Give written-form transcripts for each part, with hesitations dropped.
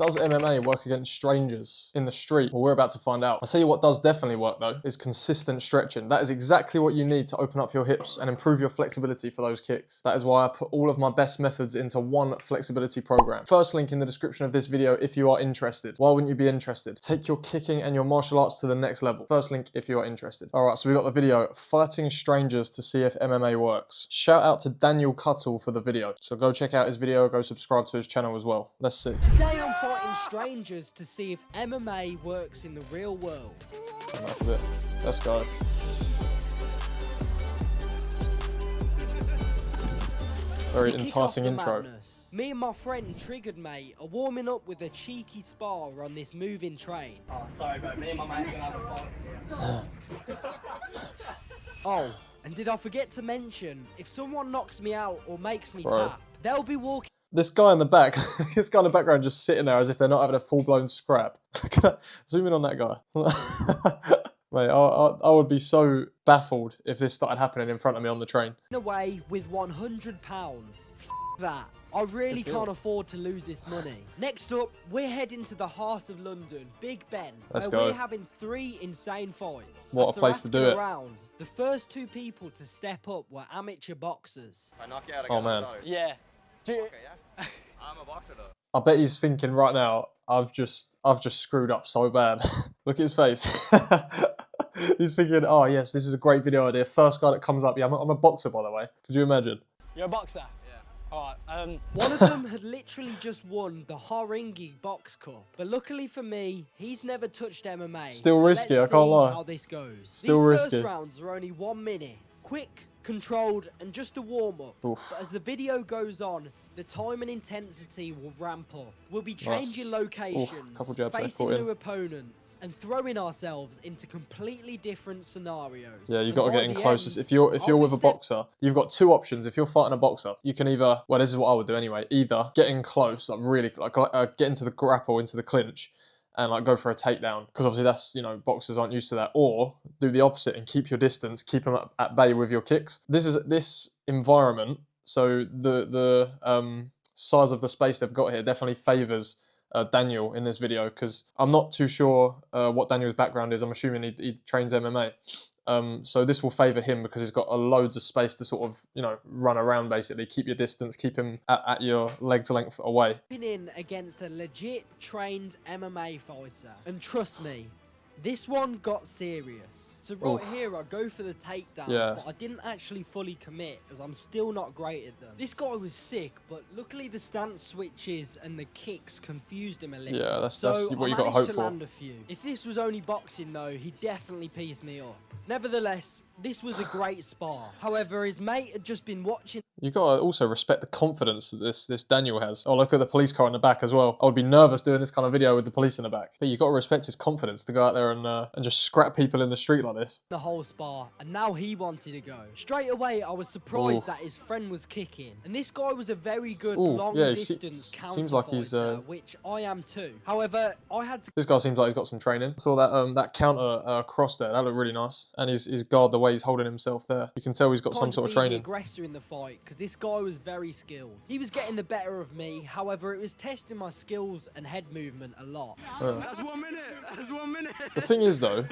Does MMA work against strangers in the street? Well, we're about to find out. I'll tell you what does definitely work though, is consistent stretching. That is exactly what you need to open up your hips and improve your flexibility for those kicks. That is why I put all of my best methods into one flexibility program. First link in the description of this video if you are interested. Why wouldn't you be interested? Take your kicking and your martial arts to the next level. First link if you are interested. All right, so we got the video, fighting strangers to see if MMA works. Shout out to Daniel Cuttle for the video. So go check out his video, go subscribe to his channel as well. Let's see. Today I'm fighting strangers to see if MMA works in the real world. Turn up a bit. Let's go. Very enticing intro. Madness. Me and my friend Triggered Mate are warming up with a cheeky spar on this moving train. Oh, sorry, bro. Me and my mate are gonna have a fight. Oh, and did I forget to mention, if someone knocks me out or makes me tap, they'll be walking. This guy in the back, this guy in the background just sitting there as if they're not having a full-blown scrap. Zoom in on that guy. Mate, I would be so baffled if this started happening in front of me on the train. Away with £100. F that. I really can't afford to lose this money. Next up, we're heading to the heart of London, Big Ben. Let's where go. We're having 3 insane fights. What a After place to do it. around, the first 2 people to step up were amateur boxers. If I knock you out, I Oh get man. knocked out. Yeah. Okay, yeah. I'm a boxer though. I bet he's thinking right now, I've just screwed up so bad. Look at his face. He's thinking, oh yes, this is a great video idea. First guy that comes up, yeah, I'm a boxer by the way. Could you imagine? You're a boxer? Yeah. Alright, One of them had literally just won the Haringey Box Cup, but luckily for me, he's never touched MMA. Still so risky, let's I can't see lie. how this goes. Still These risky. first rounds are only 1 minute. Quick, controlled, and just a warm-up. Oof. But as the video goes on, the time and intensity will ramp up. We'll be changing Nice. locations, Oof, couple jabs there, facing caught in. new opponents, and throwing ourselves into completely different scenarios. Yeah, you And got to by get in the close. end, If you're I'll with be a boxer, you've got 2 options. If you're fighting a boxer, you can either, well, this is what I would do anyway. Either get in close, like really, like get into the grapple, into the clinch, and like go for a takedown, because obviously that's, you know, boxers aren't used to that. Or do the opposite and keep your distance, keep them at bay with your kicks. This environment, so the size of the space they've got here definitely favours Daniel in this video, because I'm not too sure what Daniel's background is. I'm assuming he trains MMA. So this will favour him because he's got loads of space to sort of, you know, run around basically, keep your distance, keep him at your leg's length away. In against a legit trained MMA fighter, and trust me, this one got serious. So right here I go for the takedown, Yeah. but I didn't actually fully commit as I'm still not great at them. This guy was sick, but luckily the stance switches and the kicks confused him a little. Yeah, that's so what you I got to managed hope to for. land a few. If this was only boxing though, he definitely pieced me up. Nevertheless, this was a great spar. However, his mate had just been watching. You got to also respect the confidence that this Daniel has. Oh, look at the police car in the back as well. I would be nervous doing this kind of video with the police in the back. But you got to respect his confidence to go out there and just scrap people in the street like this. The whole spar, and now he wanted to go. Straight away, I was surprised that his friend was kicking, and this guy was a very good long-distance counter seems like he's, fighter, which I am too. However, I had to. This guy seems like he's got some training. I saw that counter cross there. That looked really nice. And his guard, the way he's holding himself there, you can tell he's got some sort of be the training. aggressor in the fight because this guy was very skilled. He was getting the better of me. However, it was testing my skills and head movement a lot. That's 1 minute. That's 1 minute. The thing is though,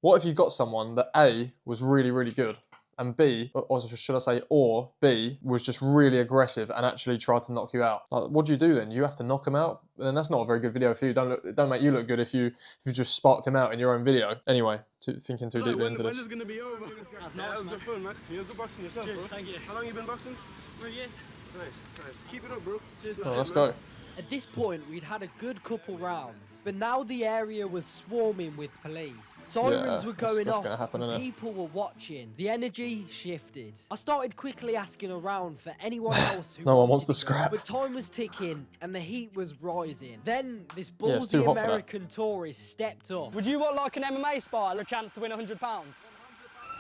what if you got someone that A was really, really good, and B, or should I say, or B was just really aggressive and actually tried to knock you out? Like, what do you do then? You have to knock him out? Then that's not a very good video for you. Don't make you look good if you just sparked him out in your own video. Anyway, thinking too deeply into When this. is gonna be over? That's nice, that was good fun, man. You're good boxing yourself, bro. Thank you. How long you been boxing? 3 years. Nice. Keep it up, bro. Cheers, Oh, let's go. At this point, we'd had a good couple rounds, but now the area was swarming with police. Sirens were going that's off, gonna happen, and innit? people were watching. The energy shifted. I started quickly asking around for anyone else who No one wanted wants to go, scrap. but time was ticking, and the heat was rising. Then this Yeah, it's too ballsy hot for that. American tourist stepped up. Would you want like an MMA spar, a chance to win £100? That's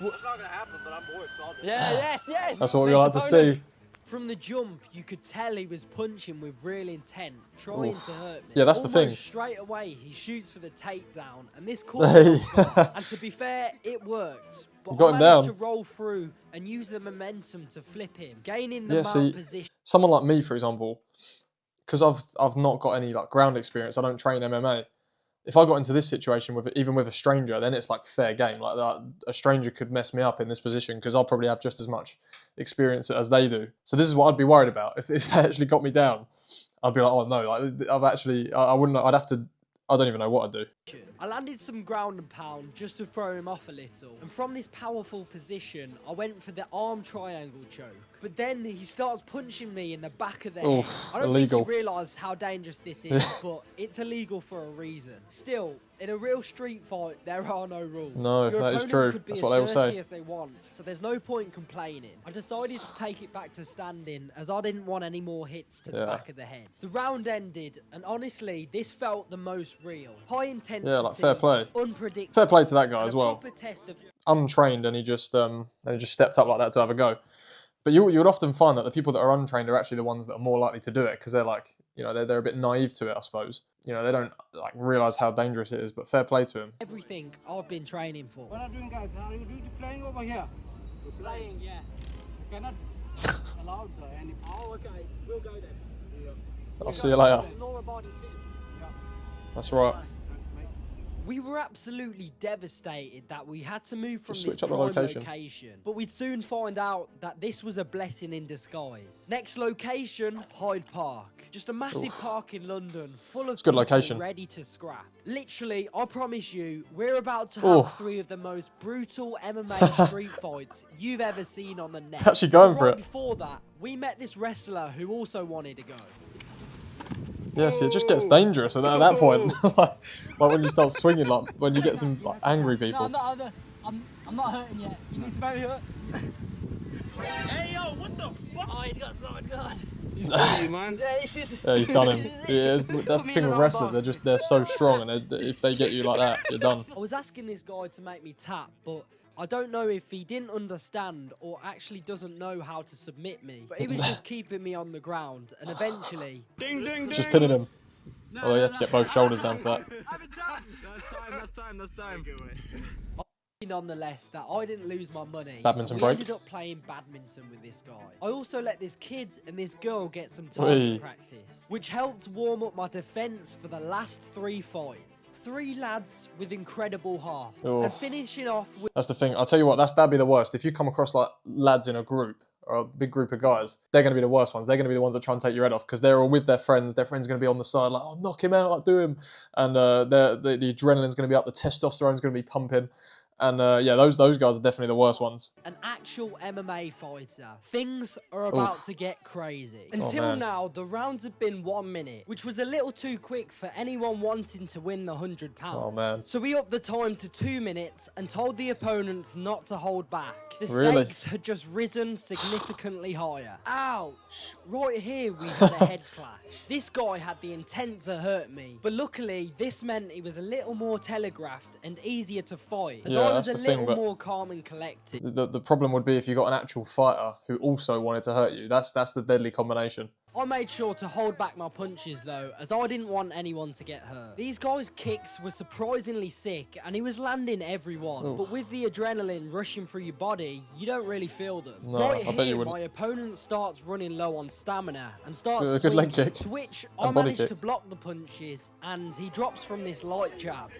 not gonna happen, but I'm bored, so I'll do it. Yeah, yes. That's what we Next like to opponent. see. From the jump, you could tell he was punching with real intent, trying to hurt me. Yeah, that's the thing. Almost straight away, he shoots for the takedown, and this caught me off guard. And to be fair, it worked. But You got I him managed down. to roll through and use the momentum to flip him, gaining the Yeah, mount see, position. someone like me, for example, because I've not got any like ground experience. I don't train MMA. If I got into this situation with even with a stranger, then it's like fair game. Like that, a stranger could mess me up in this position because I'll probably have just as much experience as they do. So this is what I'd be worried about. If they actually got me down, I'd be like, oh no, like I wouldn't. I'd have to. I don't even know what I'd do. I landed some ground and pound just to throw him off a little, and from this powerful position I went for the arm triangle choke, but then he starts punching me in the back of the head. I don't illegal. think he realised how dangerous this is, but it's illegal for a reason. Still, in a real street fight there are no rules. No, Your that is opponent true. could be That's as what they all dirty say. as they want, so there's no point complaining. I decided to take it back to standing as I didn't want any more hits to the back of the head. The round ended, and honestly this felt the most real. High intensity, Yeah, like fair play. unpredictable. Fair play to that guy and as a well. proper test of Untrained, and he just stepped up like that to have a go. But you would often find that the people that are untrained are actually the ones that are more likely to do it because they're like, you know, they're a bit naive to it, I suppose. You know, they don't like realise how dangerous it is. But fair play to him. everything I've been training for. What are you doing, guys? Are you playing over here? We're playing, yeah. You cannot allow any. Oh, okay. We'll go then. I'll see you later. Law-abiding citizens. That's right. We were absolutely devastated that we had to move from Just this switch up the prime location. but we'd soon find out that this was a blessing in disguise. Next location, Hyde Park. Just a massive park in London, full of It's a good people location. ready to scrap. Literally, I promise you, we're about to have three of the most brutal MMA street fights you've ever seen on the net. Actually going But for right it. Before that, we met this wrestler who also wanted to go. Yes, it just gets dangerous at that point. like when you start swinging, like when you get some like, angry No, people. I'm not hurting yet. You need to make me hurt. Hey, yo, what the fuck? Oh, he's got something good. Hey, man. Yeah, this is... Yeah, he's done him. That's the thing with wrestlers. They're so strong, and if they get you like that, you're done. I was asking this guy to make me tap, but I don't know if he didn't understand or actually doesn't know how to submit me. But he was just keeping me on the ground, and eventually... Ding, ding, ding. Just pinning him. Oh, you had to get both shoulders down for that. That's time. Nonetheless, that I didn't lose my money. Badminton We break. ended up playing badminton with this guy. I also let this kid and this girl get some Whee. target practice, which helped warm up my defense for the last 3 fights. 3 lads with incredible hearts. Oh. And finishing off with That's the thing. I'll tell you what, that'd be the worst. If you come across like lads in a group or a big group of guys, they're going to be the worst ones. They're going to be the ones that try and take your head off because they're all with their friends. Their friend's going to be on the side like, oh, knock him out, like do him. And the adrenaline's going to be up, the testosterone's going to be pumping. And yeah, those guys are definitely the worst ones. an actual MMA fighter. Things are about to get crazy. Until man. now, the rounds have been 1 minute, which was a little too quick for anyone wanting to win the £100. Oh, man. So we upped the time to 2 minutes and told the opponents not to hold back. The Really? stakes had just risen significantly higher. Ouch! Right here we had a head clash. This guy had the intent to hurt me, but luckily this meant he was a little more telegraphed and easier to fight, as Yeah, I was that's a the thing, little but- more calm and collected. The problem would be if you got an actual fighter who also wanted to hurt you. That's the deadly combination. I made sure to hold back my punches though, as I didn't want anyone to get hurt. These guys' kicks were surprisingly sick, and he was landing every one. But with the adrenaline rushing through your body, you don't really feel them. No, right I bet you here, wouldn't. my opponent starts running low on stamina and starts With a good leg swinging, kick to which I and body managed kick. to block the punches, and he drops from this light jab.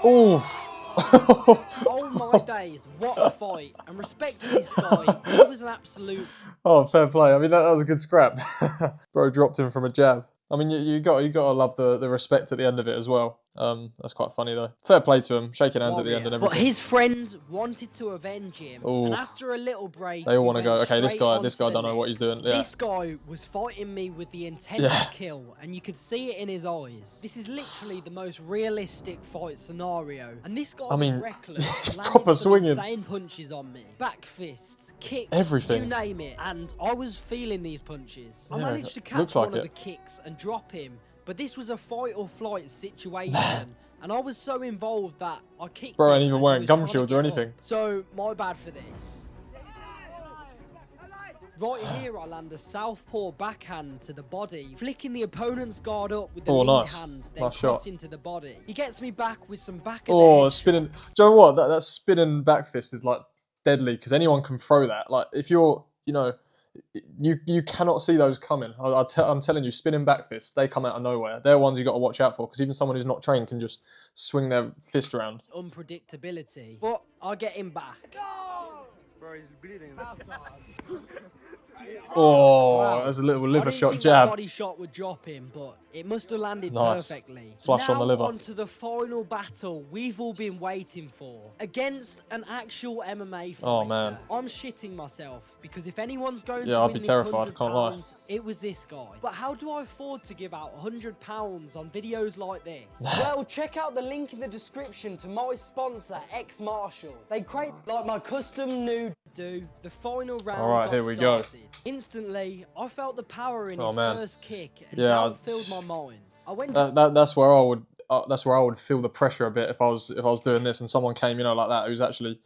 Oh! Oh my days, what a fight. And respect to this guy, he was an absolute... Oh, fair play. I mean, that was a good scrap. Bro dropped him from a jab. I mean, you got to love the respect at the end of it as well. That's quite funny though. Fair play to him, shaking hands at the end and But everything. his friends wanted to avenge him, Ooh. and after a little break, They all we want to go. went Okay, this straight guy on to the don't know what he's next. doing. Yeah. This guy was fighting me with the intent Yeah. to kill, and you could see it in his eyes. This is literally the most realistic fight scenario, and this guy I mean, was reckless. it's landed proper some swinging. insane punches on me, back fists, kicks, Everything. you name it, and I was feeling these punches. I Yeah, managed to catch looks like one of it. the kicks and drop him, but this was a fight or flight situation. And I was so involved that I kicked Bro him ain't even as he wearing was gum trying to shields or get up. anything. So, my bad for this. Right here, I land a southpaw backhand to the body, flicking the opponent's guard up with the Oh, lead nice. hand, then Nice shot. cross into the body. He gets me back with some back of the Oh, head. spinning. Do you know what? That spinning back fist is like deadly because anyone can throw that. Like if you're you cannot see those coming. I'm telling you, spinning back fists, they come out of nowhere. They're ones you got to watch out for because even someone who's not trained can just swing their fist around. Unpredictability. But I get him back. Bro, he's bleeding. Oh, Wow. there's a little I liver didn't shot think that jab. body shot would drop him, but it must have landed Nice. perfectly. Flush on the liver. Now on to the final battle we've all been waiting for. Against an actual MMA fighter. Oh, man. I'm shitting myself because if anyone's going to Yeah, I'd win be this terrified, can't lie. £100, it was this guy. But how do I afford to give out £100 on videos like this? Well, check out the link in the description to my sponsor, X Marshall. They create like my custom nude. The final round All right, got here we go. started. Instantly, I felt the power in Oh, his man. first kick, and Yeah, doubt filled my mind. I went to That's where I would feel the pressure a bit if I was doing this and someone came, you know, like that, who's actually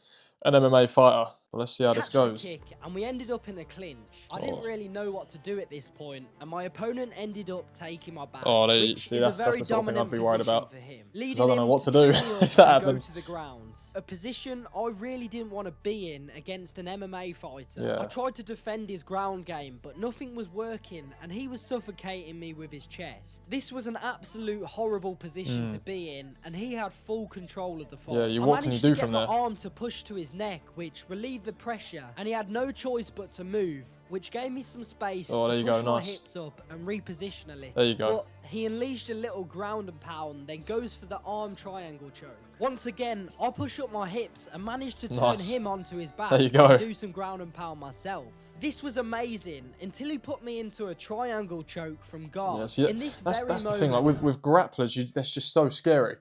an MMA fighter. But let's see how this catch the goes. kick, and we ended up in a clinch. I didn't really know what to do at this point, and my opponent ended up taking my back. Oh, which see, is that's a very the sort of thing I'd dominant be worried position about. for him. I Leading don't know him what to to do trip me up if that and go happened. to the ground. A position I really didn't want to be in against an MMA fighter. Yeah. I tried to defend his ground game, but nothing was working, and he was suffocating me with his chest. This was an absolute horrible position to be in, and he had full control of the fight. Yeah, I what can you managed do to from get my there? arm to push to his neck, which relieved the pressure, and he had no choice but to move, which gave me some space Oh, to there you push go, my nice. hips up and reposition a little. There you go. But he unleashed a little ground and pound, then goes for the arm triangle choke. Once again, I push up my hips and manage to turn Nice. him onto his back. There you go. And do some ground and pound myself. This was amazing until he put me into a triangle choke from guard. Yeah, see, In this that's very the thing. Like moment, with grapplers, that's just so scary,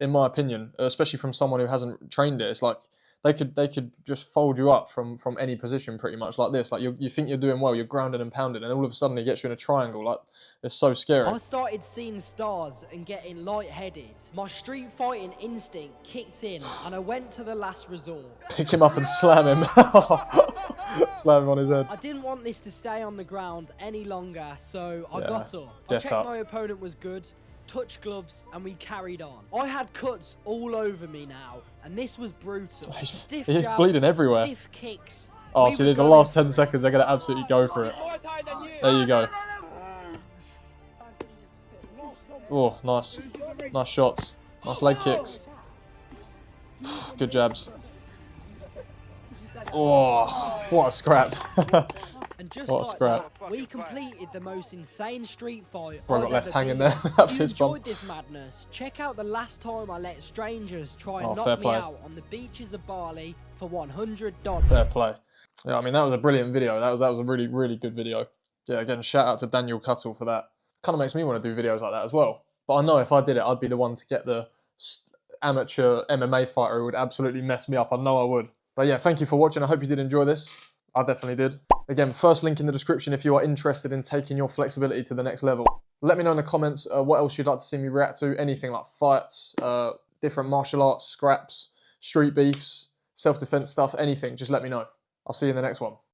in my opinion, especially from someone who hasn't trained it. It's like they could just fold you up from any position pretty much like this. Like you think you're doing well, you're grounded and pounded, and all of a sudden he gets you in a triangle. Like it's so scary. I started seeing stars and getting lightheaded. My street fighting instinct kicked in, and I went to the last resort. Pick him up and slam him. Slam him on his head. I didn't want this to stay on the ground any longer, so I Yeah, got up. I get checked up. my opponent was good, touched gloves, and we carried on. I had cuts all over me now, and this was brutal. Stiff he's jabs, bleeding everywhere. Stiff kicks. Oh, We see, were there's the going last for 10 seconds. They're gonna absolutely go for it. There you go. Oh, nice, nice shots, nice leg kicks. Good jabs. Oh, what a scrap. And just What a like scrap. that, we completed the most insane street fight Bro I've got left ever hanging been there in. with that If you fist bump. enjoyed this madness, check out the last time I let strangers try and Oh, knock fair me play. out on the beaches of Bali for $100. Fair play. Yeah, I mean, that was a brilliant video. That was a really, really good video. Yeah, again, shout out to Daniel Cuttle for that. Kind of makes me want to do videos like that as well. But I know if I did it, I'd be the one to get the amateur MMA fighter who would absolutely mess me up. I know I would. But yeah, thank you for watching. I hope you did enjoy this. I definitely did. Again, first link in the description if you are interested in taking your flexibility to the next level. Let me know in the comments what else you'd like to see me react to. Anything like fights, different martial arts, scraps, street beefs, self-defense stuff, anything. Just let me know. I'll see you in the next one.